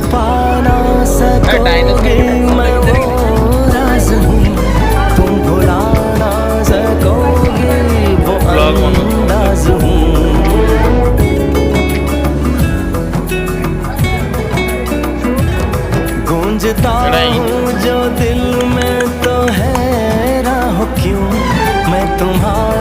छुपा ना सकोगे मैं वो राज हूँ, तुम भुला ना सकोगे वो अंदाज हूँ। गूंजता हूँ जो दिल में तो हैरान हो क्यों मैं तुम्हारा